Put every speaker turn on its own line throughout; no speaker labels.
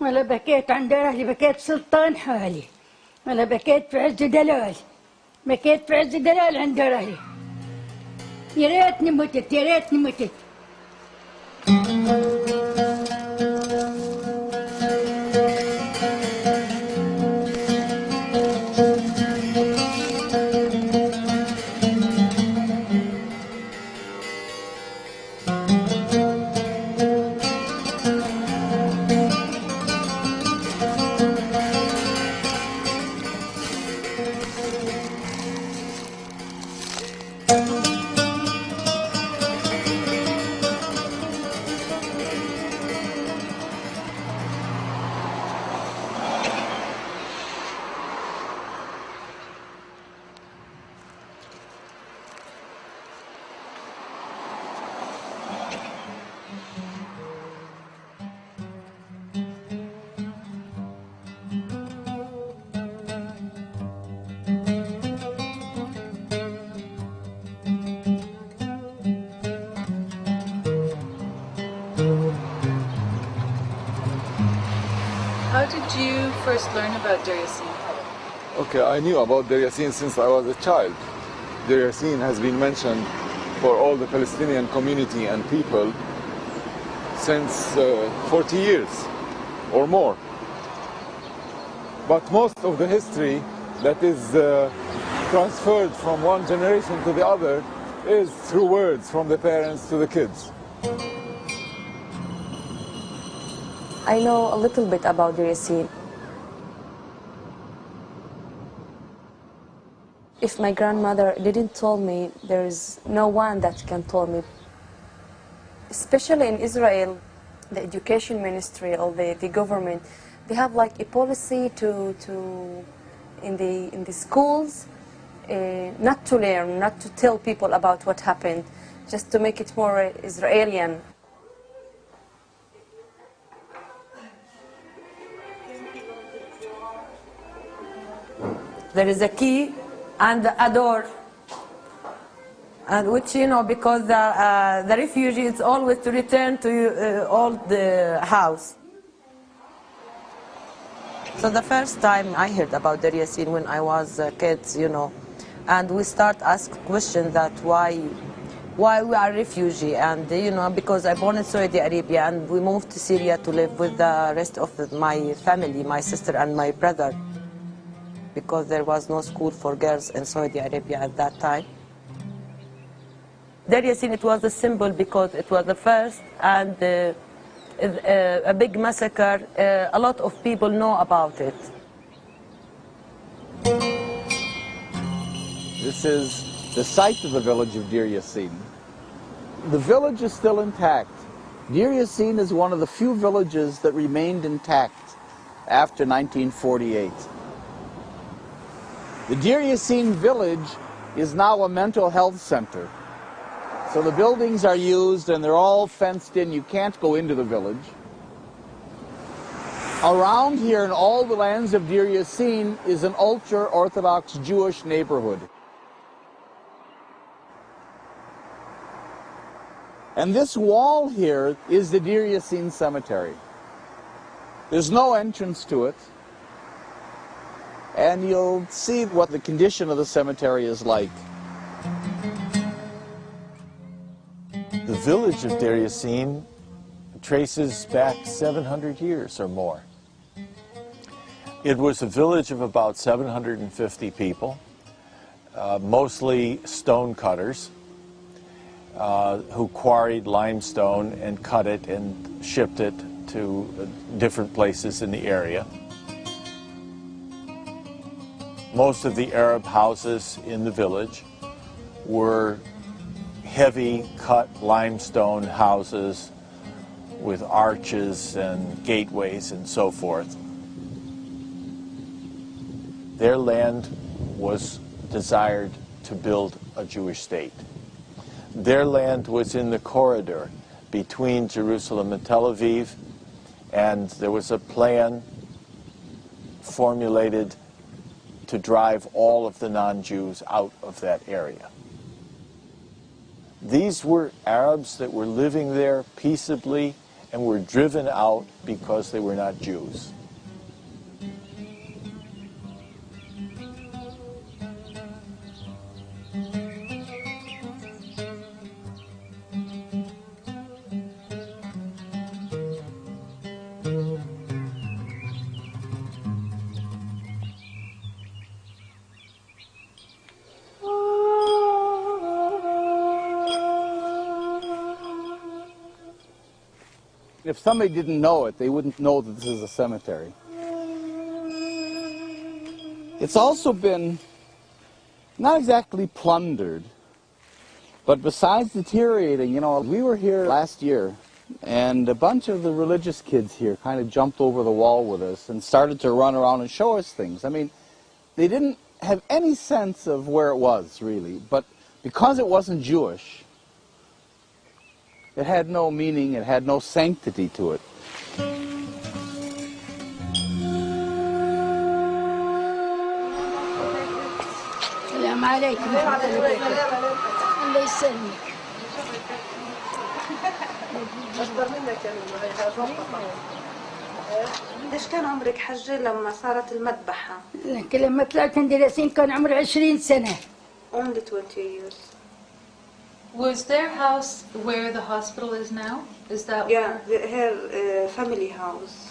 ولا بكيت عند أهلي، بكيت سلطان حالي، ولا بكيت في عز دلال، بكيت في عز دلال عند أهلي. يا ريتني متت، يا ريتني متت.
How did you first learn about Deir Yassin?
Okay, I knew about Deir Yassin since I was a child. Deir Yassin has been mentioned for all the Palestinian community and people since 40 years or more. But most of the history that is transferred from one generation to the other is through words from the parents to the kids.
I know a little bit about Deir Yassin. If my grandmother didn't tell me, there is no one that can tell me. Especially in Israel, the education ministry or the government, they have like a policy in the schools not to learn, not to tell people about what happened, just to make it more Israeli.
There is a key and a door, and which, you know, because the refugees always to return to old house. So the first time I heard about Deir Yassin when I was kids, you know, and we start ask questions that why we are refugee, and you know, because I born in Saudi Arabia and we moved to Syria to live with the rest of my family, my sister and my brother, because there was no school for girls in Saudi Arabia at that time. Deir Yassin, it was a symbol because it was the first and a big massacre. A lot of people know about it.
This is the site of the village of Deir Yassin. The village is still intact. Deir Yassin is one of the few villages that remained intact after 1948. The Deir Yassin village is now a mental health center. So the buildings are used and they're all fenced in. You can't go into the village. Around here in all the lands of Deir Yassin is an ultra-Orthodox Jewish neighborhood. And this wall here is the Deir Yassin cemetery. There's no entrance to it. And you'll see what the condition of the cemetery is like.
The village of Deir Yassin traces back 700 years or more. It was a village of about 750 people, mostly stone cutters, who quarried limestone and cut it and shipped it to different places in the area. Most of the Arab houses in the village were heavy cut limestone houses with arches and gateways and so forth. Their land was desired to build a Jewish state. Their land was in the corridor between Jerusalem and Tel Aviv, and there was a plan formulated to drive all of the non-Jews out of that area. These were Arabs that were living there peaceably and were driven out because they were not Jews.
If somebody didn't know it, they wouldn't know that this is a cemetery. It's also been not exactly plundered, but besides deteriorating, you know, we were here last year, and a bunch of the religious kids here kind of jumped over the wall with us and started to run around and show us things. I mean, they didn't have any sense of where it was, really, but because it wasn't Jewish, it had no meaning, it had no sanctity to it.
السلام عليكم ورحمة الله وبركاته. الله يسلمك.
أكبر منك قديش كان عمرك حجة لما صارت المذبحة؟
لما طلعت من دير ياسين كان عمري 20 سنة.
Only 20 years.
Was their house where the hospital is now? Is that
Yeah, her family house.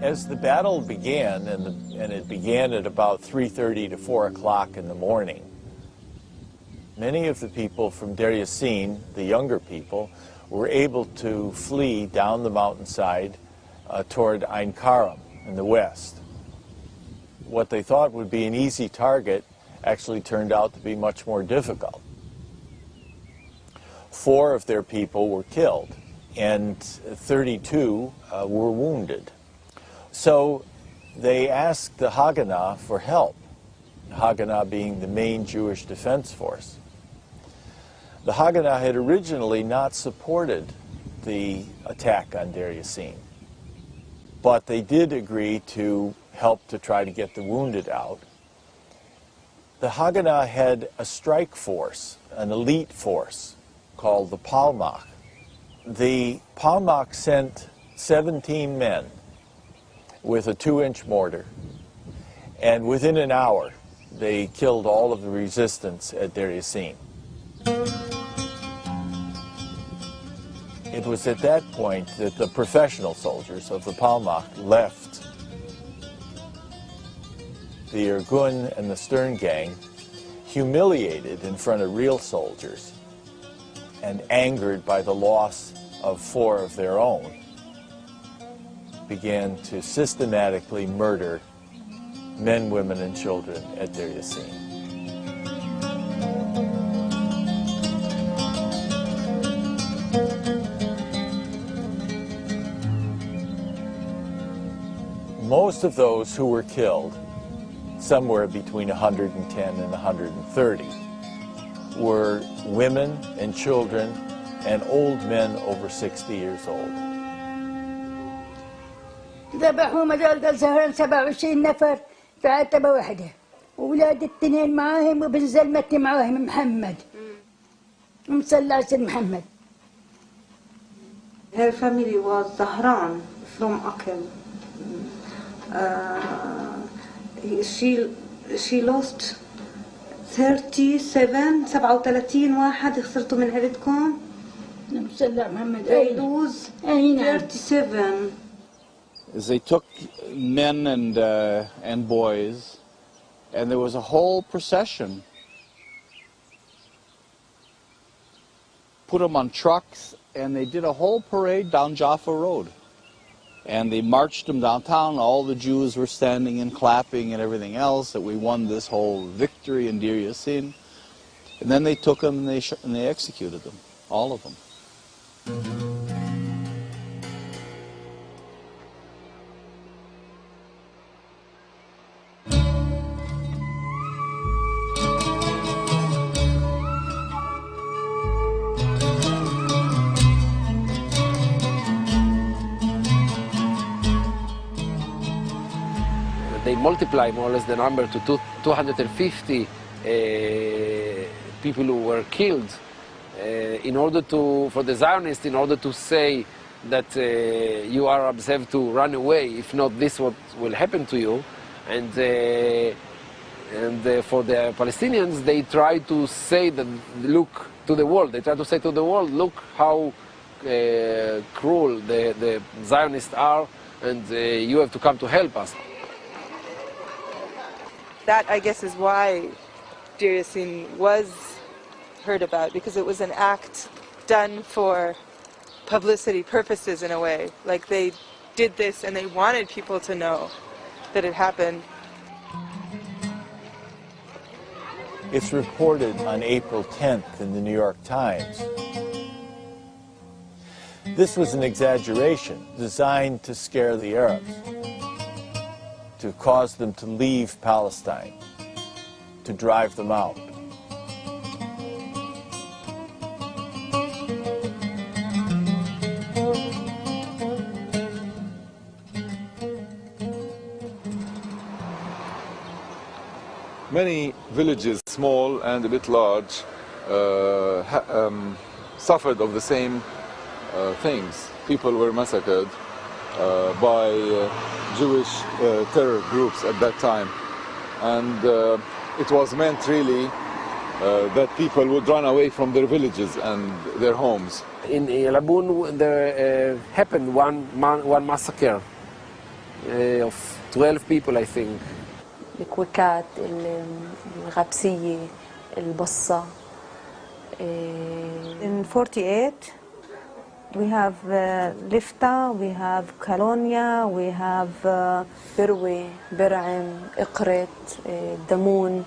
As the battle began, and it began at about 3:30 to 4 o'clock in the morning, many of the people from Deir Yassin, the younger people, were able to flee down the mountainside toward Ein Karam in the west. What they thought would be an easy target actually turned out to be much more difficult. 4 of their people were killed, and 32 were wounded. So they asked the Haganah for help, the Haganah being the main Jewish defense force. The Haganah had originally not supported the attack on Deir Yassin, but they did agree to help to try to get the wounded out. The Haganah had a strike force, an elite force, called the Palmach. The Palmach sent 17 men with a 2-inch mortar, and within an hour they killed all of the resistance at Deir Yassin. It was at that point that the professional soldiers of the Palmach left. The Irgun and the Stern gang, humiliated in front of real soldiers and angered by the loss of 4 of their own, began to systematically murder men, women, and children at Deir Yassin. Most of those who were killed, somewhere between 110 and 130, were women and children and old men over 60 years old.
ذبحوهم هذول ظهران 27 نفر في عتبة واحدة، وولاد التنين معاهم وبن زلمتي معاهم محمد. مصلى سيد محمد.
Her family was Zahran from Akel. She lost 37 واحد خسرتوا من عيلتكم.
مصلى محمد.
They lose 37.
Is they took men and boys, and there was a whole procession. Put them on trucks, and they did a whole parade down Jaffa Road. And they marched them downtown. All the Jews were standing and clapping and everything else, that we won this whole victory in Deir Yassin. And then they took them and they executed them, all of them.
multiply more or less the number to 250 people who were killed in order for the Zionists, in order to say that you Arabs have to run away, if not this what will happen to you. And for the Palestinians, they try to say that, look to the world, they try to say to the world, look how cruel the Zionists are, and you have to come to help us.
That, I guess, is why Deir Yassin was heard about, because it was an act done for publicity purposes in a way. Like, they did this and they wanted people to know that it happened.
It's reported on April 10th in the New York Times. This was an exaggeration designed to scare the Arabs, to cause them to leave Palestine, to drive them out.
Many villages, small and a bit large, suffered of the same things. People were massacred by Jewish terror groups at that time. And it was meant really that people would run away from their villages and their homes.
In Irgun, there happened one massacre of 12 people, I think.
الكويكات الغبسية البصة.
In 48 we have Lifta, we have Colonia, we have
بروي برعم إقرت دمون.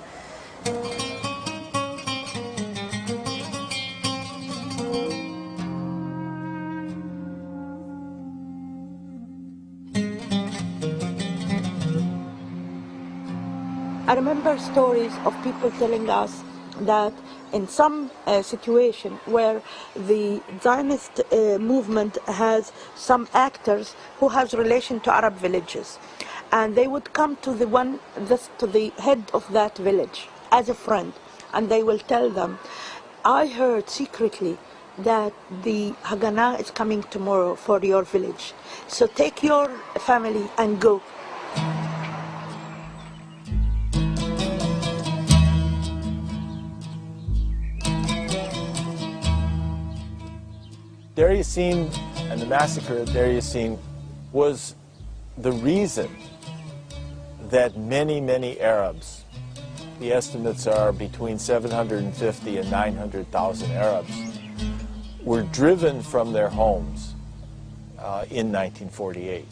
I remember stories of people telling us that in some situation where the Zionist movement has some actors who has relation to Arab villages, and they would come to the head of that village as a friend, and they will tell them, I heard secretly that the Haganah is coming tomorrow for your village, so take your family and go.
Deir Yassin and the massacre of Deir Yassin was the reason that many, many Arabs, the estimates are between 750 and 900,000 Arabs, were driven from their homes in 1948.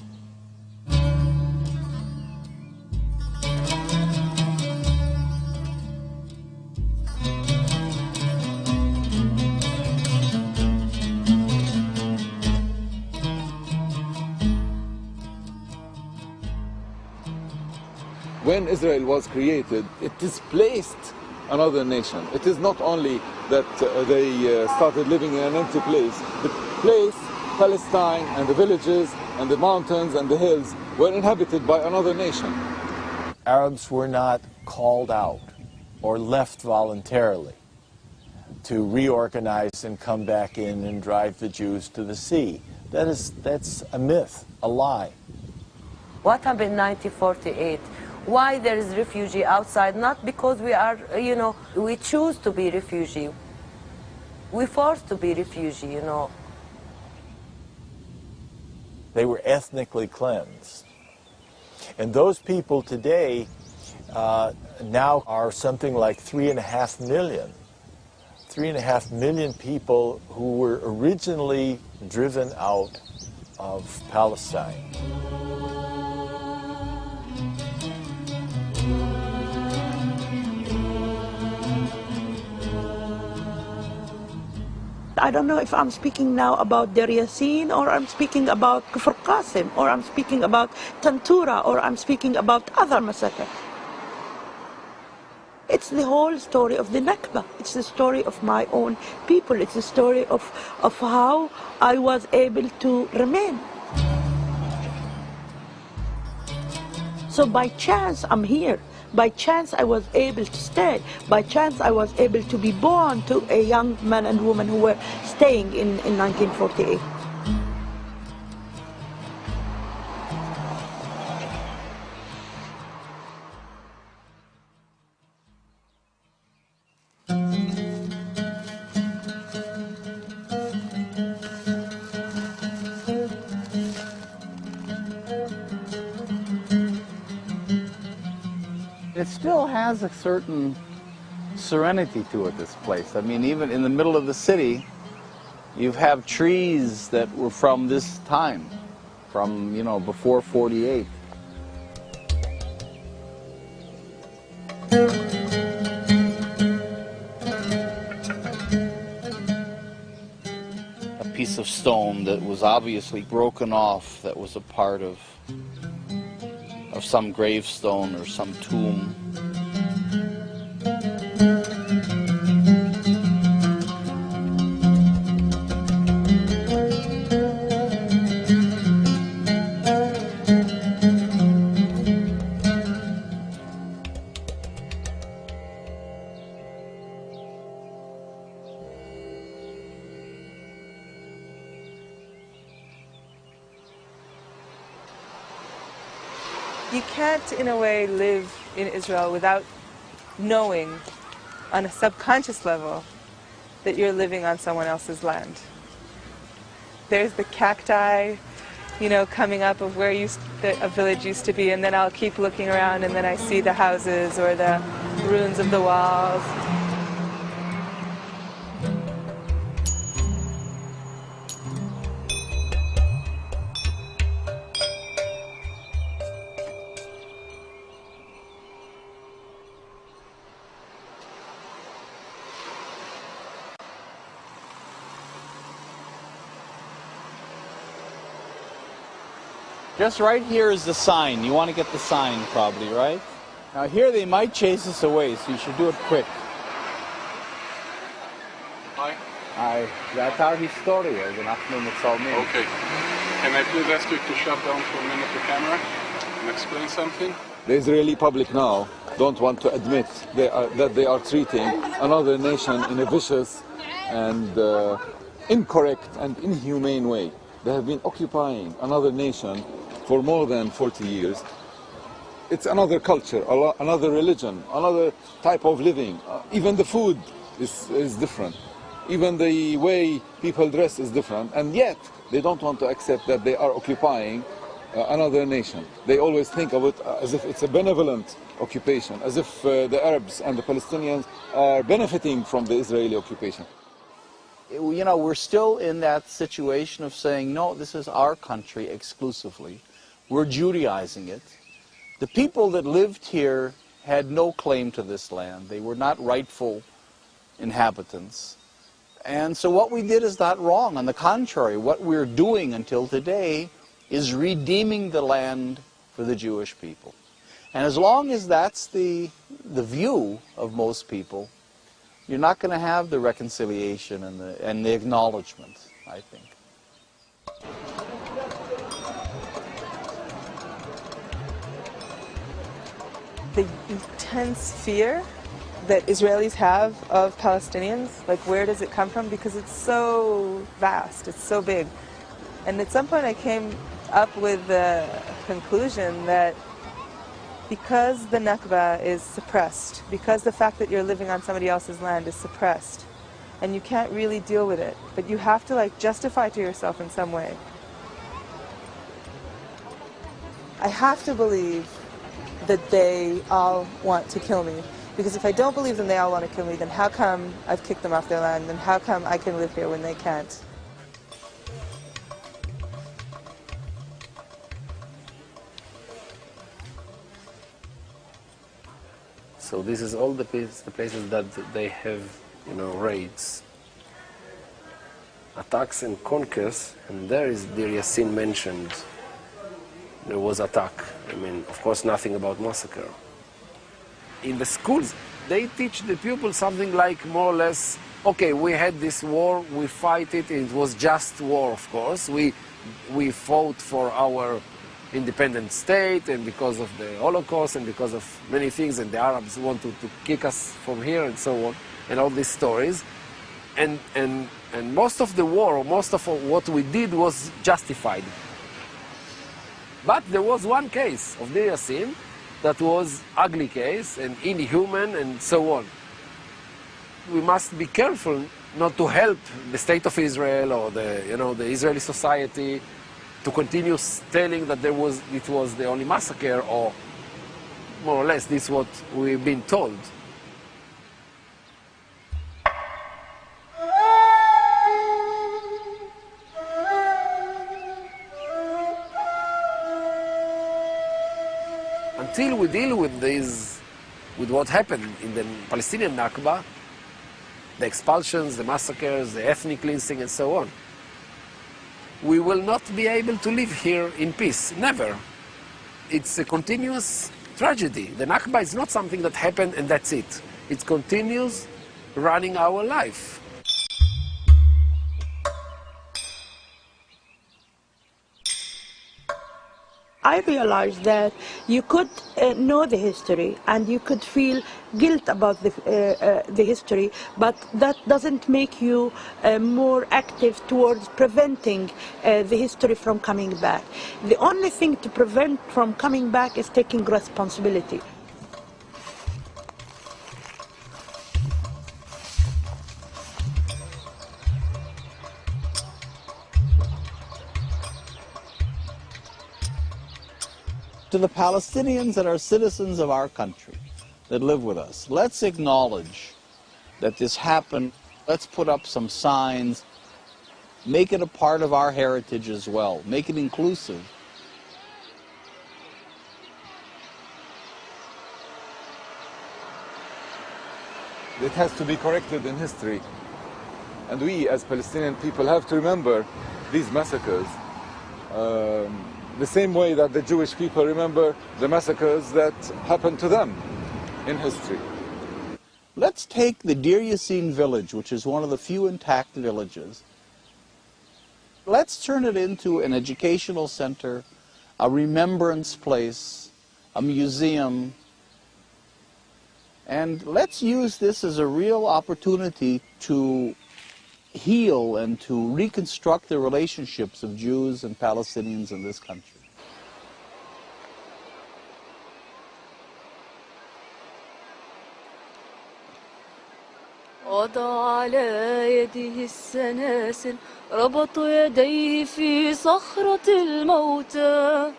When Israel was created, it displaced another nation. It is not only that they started living in an empty place. The place, Palestine, and the villages, and the mountains, and the hills were inhabited by another nation.
Arabs were not called out or left voluntarily to reorganize and come back in and drive the Jews to the sea. That's a myth, a lie.
What happened in 1948? Why there is refugee outside? Not because we are, we choose to be refugee. We're forced to be refugee,
They were ethnically cleansed. And those people today now are something like 3.5 million. 3.5 million people who were originally driven out of Palestine.
I don't know if I'm speaking now about Deir Yassin, or I'm speaking about Kfr Qasim, or I'm speaking about Tantura, or I'm speaking about other massacres. It's the whole story of the Nakba. It's the story of my own people. It's the story of how I was able to remain. So by chance, I'm here. By chance, I was able to stay. By chance, I was able to be born to a young man and woman who were staying in 1948.
It still has a certain serenity to it, this place. I mean, even in the middle of the city, you have trees that were from this time, from, you know, before 48. A piece of stone that was obviously broken off, that was a part of some gravestone or some tomb.
You can't, in a way, live in Israel without knowing on a subconscious level that you're living on someone else's land. There's the cacti, you know, coming up of where a village used to be, and then I'll keep looking around and then I see the houses or the ruins of the walls.
Just right here is the sign. You want to get the sign probably, right? Now here they might chase us away, so you should do it quick.
Hi.
Hi. That's historia,
Okay. Can I please ask you to shut down for a minute the camera and explain something?
The Israeli public now don't want to admit that they are treating another nation in a vicious and incorrect and inhumane way. They have been occupying another nation for more than 40 years. It's another culture, another religion, another type of living. Even the food is different. Even the way people dress is different. And yet, they don't want to accept that they are occupying another nation. They always think of it as if it's a benevolent occupation, as if the Arabs and the Palestinians are benefiting from the Israeli occupation.
You know, we're still in that situation of saying, no, this is our country exclusively. We're Judaizing it. The people that lived here had no claim to this land. They were not rightful inhabitants. And so what we did is not wrong. On the contrary, what we're doing until today is redeeming the land for the Jewish people. And as long as that's the view of most people, you're not going to have the reconciliation and the acknowledgement, I think.
The intense fear that Israelis have of Palestinians, like where does it come from? Because it's so vast, it's so big. And at some point I came up with the conclusion that because the Nakba is suppressed, because the fact that you're living on somebody else's land is suppressed, and you can't really deal with it, but you have to like justify to yourself in some way. I have to believe that they all want to kill me, because if I don't believe them they all want to kill me, then how come I've kicked them off their land, and how come I can live here when they can't?
So this is all the places that they have, you know, raids, attacks and conquers, and there is Deir Yassin mentioned. There was attack. I mean, of course, nothing about massacre. In the schools, they teach the pupils something like more or less, okay, we had this war, we fight it, it was just war, of course. We fought for our independent state and because of the Holocaust and because of many things, and the Arabs wanted to kick us from here and so on, and all these stories. And most of the war, or most of what we did was justified. But there was one case of Deir Yassin that was ugly case and inhuman and so on. We must be careful not to help the state of Israel or the Israeli society to continue telling that it was the only massacre, or more or less this is what we've been told. Until we deal with what happened in the Palestinian Nakba, the expulsions, the massacres, the ethnic cleansing, and so on, we will not be able to live here in peace, never. It's a continuous tragedy. The Nakba is not something that happened and that's it. It continues running our life.
I realized that you could know the history and you could feel guilt about the history, but that doesn't make you more active towards preventing the history from coming back. The only thing to prevent from coming back is taking responsibility.
To the Palestinians that are citizens of our country, that live with us, let's acknowledge that this happened. Let's put up some signs, make it a part of our heritage as well, make it inclusive.
It has to be corrected in history. And we, as Palestinian people, have to remember these massacres the same way that the Jewish people remember the massacres that happened to them in history.
Let's take the Deir Yassin village, which is one of the few intact villages. Let's turn it into an educational center, a remembrance place, a museum, and let's use this as a real opportunity to heal and to reconstruct the relationships of Jews and Palestinians in this country.
وضع على يده السلاسل ربط يديه في صخرة الموتى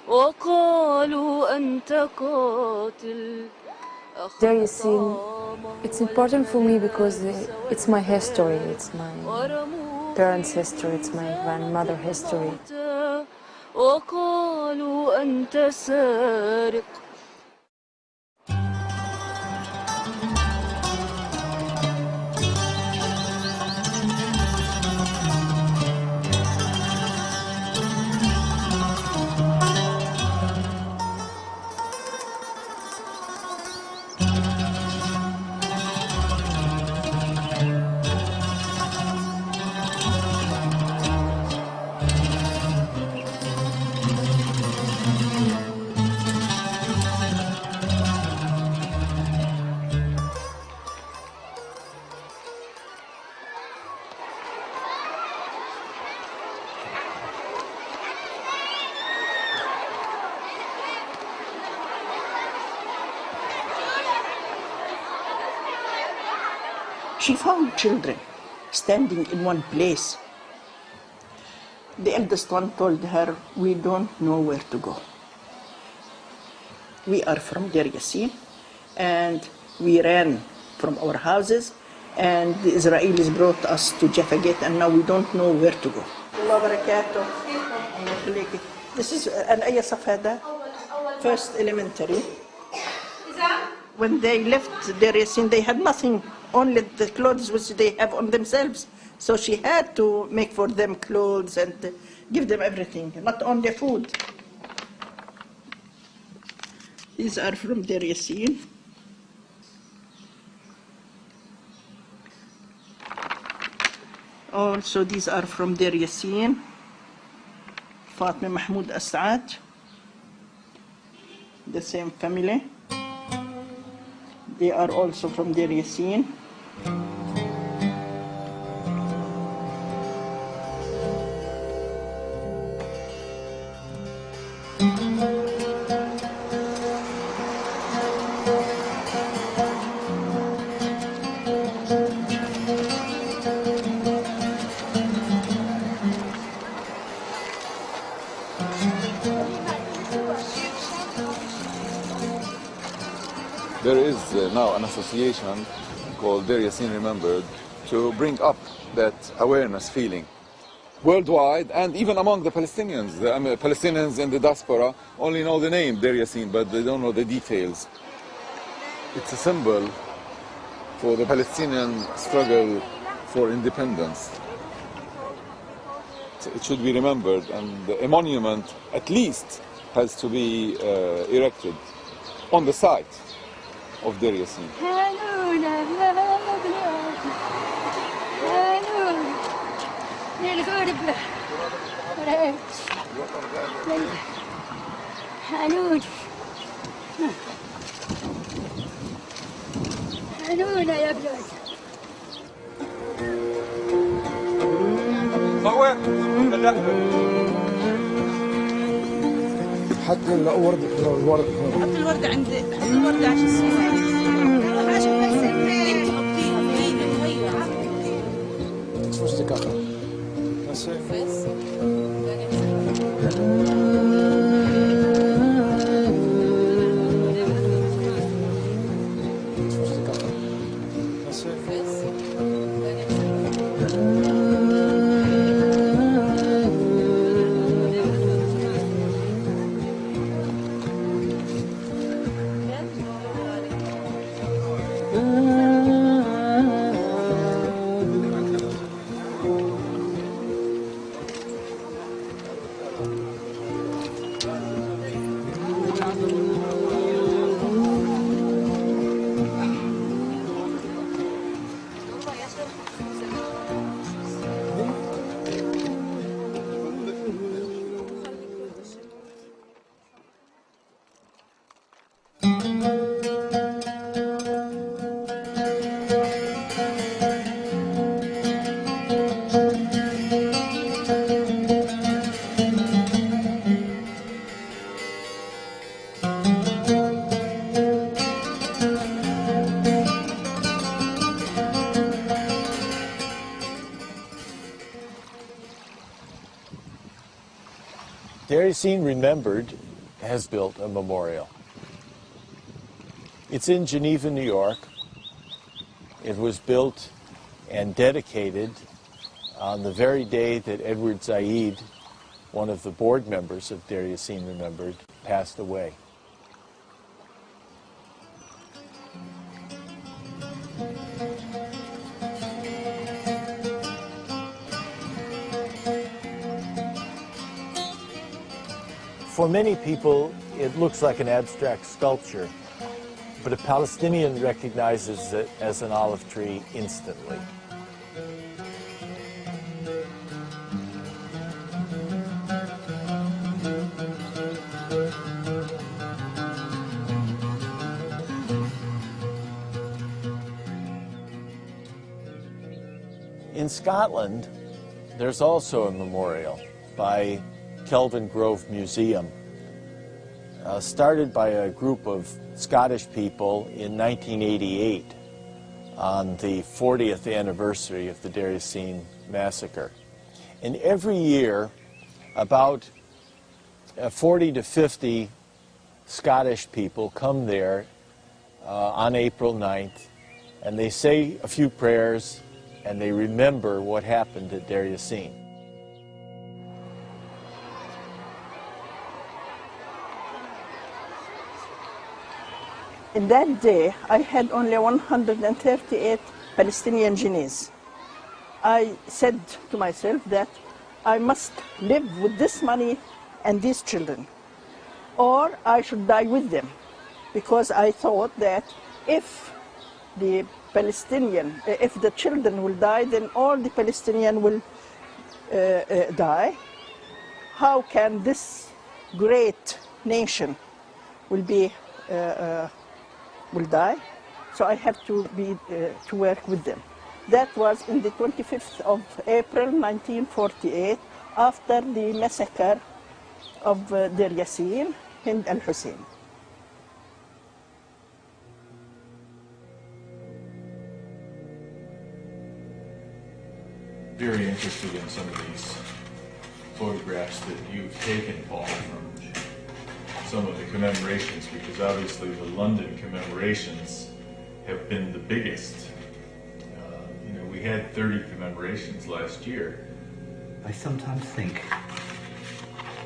وقالوا أنت قاتل. Deir Yassin, it's important for me because it's my history, it's my parents' history, it's my grandmother's history. وقالوا أنت سارق.
She found children standing in one place. The eldest one told her, "We don't know where to go. We are from Deir Yassin, and we ran from our houses, and the Israelis brought us to Jaffa Gate, and now we don't know where to go." This is an Aya Safada, first elementary. When they left Deir Yassin, they had nothing, only the clothes which they have on themselves. So she had to make for them clothes and give them everything, not only food. These are from Deir Yassin. Also, these are from Deir Yassin. Fatima Mahmoud As'ad.
the same family. They are also from Deir Yassin.
There is now an association called Deir Yassin Remembered to bring up that awareness feeling worldwide and even among the Palestinians. The Palestinians in the diaspora only know the name Deir Yassin, but they don't know the details. It's a symbol for the Palestinian struggle for independence. It should be remembered, and a monument at least has to be erected on the site of Deir Yassin.
يا بلاد
صور لا
حط الورد
حط الورد عند الورد عشان الصور عشان بس انت حطيها في
وشك اخر
Deir Yassin Remembered has built a memorial. It's in Geneva, New York. It was built and dedicated on the very day that Edward Zaid, one of the board members of Deir Yassin Remembered, passed away. For many people, it looks like an abstract sculpture, but a Palestinian recognizes it as an olive tree instantly. In Scotland, there's also a memorial by Kelvin Grove Museum, started by a group of Scottish people in 1988 on the 40th anniversary of the Deir Yassin massacre. And every year, about 40 to 50 Scottish people come there on April 9th, and they say a few prayers, and they remember what happened at Deir Yassin.
In that day, I had only 138 Palestinian genies. I said to myself that I must live with this money and these children, or I should die with them, because I thought that if the children will die, then all the Palestinians will die. How can this great nation will die, so I have to work with them. That was in the 25th of April 1948, after the massacre of Deir Yassin, Hind al-Hussein.
Very interested in some of these photographs that you've taken, Paul, from some of the commemorations, because obviously the London commemorations have been the biggest. We had 30 commemorations last year.
I sometimes think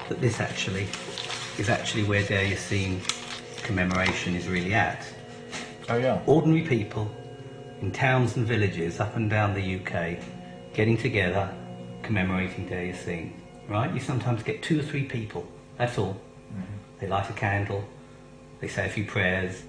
that this is actually where Deir Yassin commemoration is really at.
Oh yeah.
Ordinary people in towns and villages up and down the UK getting together, commemorating Deir Yassin, right? You sometimes get 2 or 3 people, that's all. Mm-hmm. They light a candle, they say a few prayers.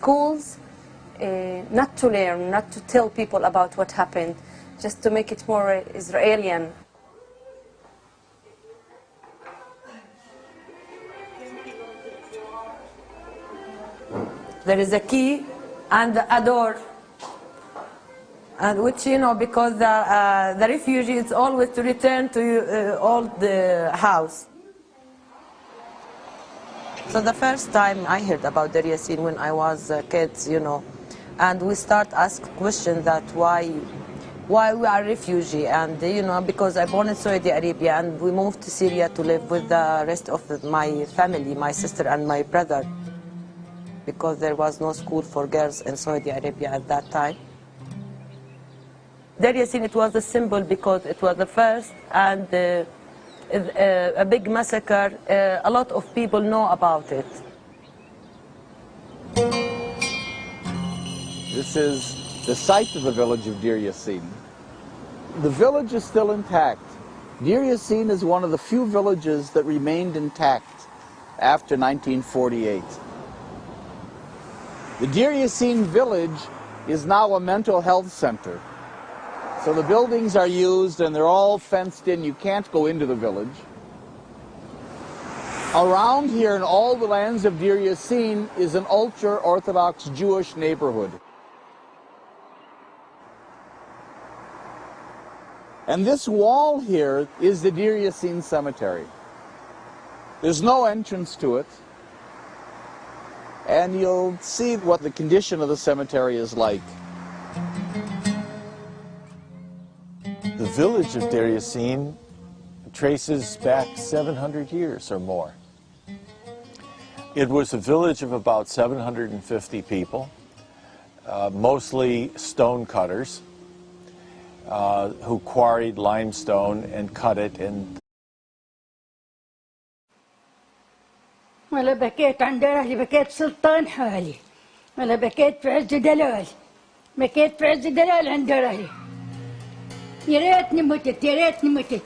Schools, not to learn, not to tell people about what happened, just to make it more Israeli.
There is a key and a door, and which, because the refugee is always to return to old house. So the first time I heard about Deir Yassin when I was a kid, and we start ask questions that why we are refugee, and because I born in Saudi Arabia and we moved to Syria to live with the rest of my family, my sister and my brother, because there was no school for girls in Saudi Arabia at that time. Deir Yassin, it was a symbol because it was the first and a big massacre. A lot of people know about it.
This is the site of the village of Deir Yassin. The village is still intact. Deir Yassin is one of the few villages that remained intact after 1948. The Deir Yassin village is now a mental health center. So the buildings are used and they're all fenced in. You can't go into the village. Around here in all the lands of Deir Yassin is an ultra-Orthodox Jewish neighborhood. And this wall here is the Deir Yassin cemetery. There's no entrance to it. And you'll see what the condition of the cemetery is like.
The village of Deir Yassin traces back 700 years or more. It was a village of about 750 people, mostly stone cutters, who quarried limestone and cut it. And
ولا بكيت عند أهلي، بكيت سلطان حالي. أنا بكيت في عز دلال، بكيت في عز دلال عند أهلي. يا ريتني متت، يا ريتني متت.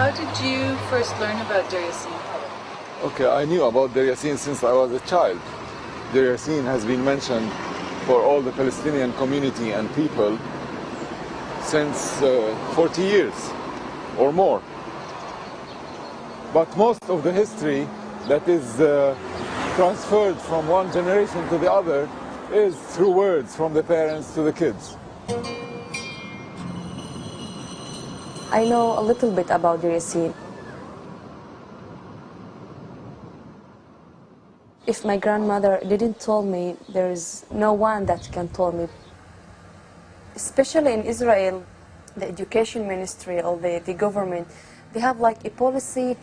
How did you first learn about Deir Yassin?
Okay, I knew about Deir Yassin since I was a child. Deir Yassin has been mentioned for all the Palestinian community and people since 40 years or more. But most of the history that is transferred from one generation to the other is through words from the parents to the kids.
I know a little bit about Deir Yassin. If my grandmother didn't tell me, there is no one that can tell me. Especially in Israel, the education ministry or the government, they have like a policy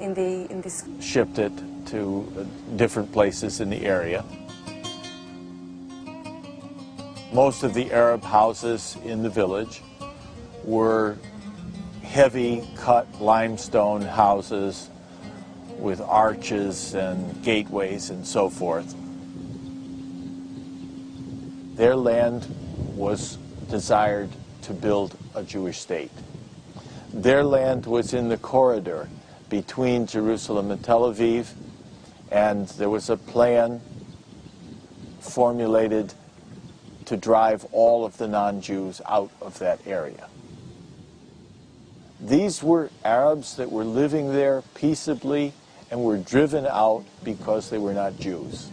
in this.
shipped it to different places in the area. Most of the Arab houses in the village were heavy cut limestone houses with arches and gateways and so forth. Their land was desired to build a Jewish state. Their land was in the corridor between Jerusalem and Tel Aviv, and there was a plan formulated to drive all of the non-Jews out of that area. These were Arabs that were living there peaceably and were driven out because they were not Jews.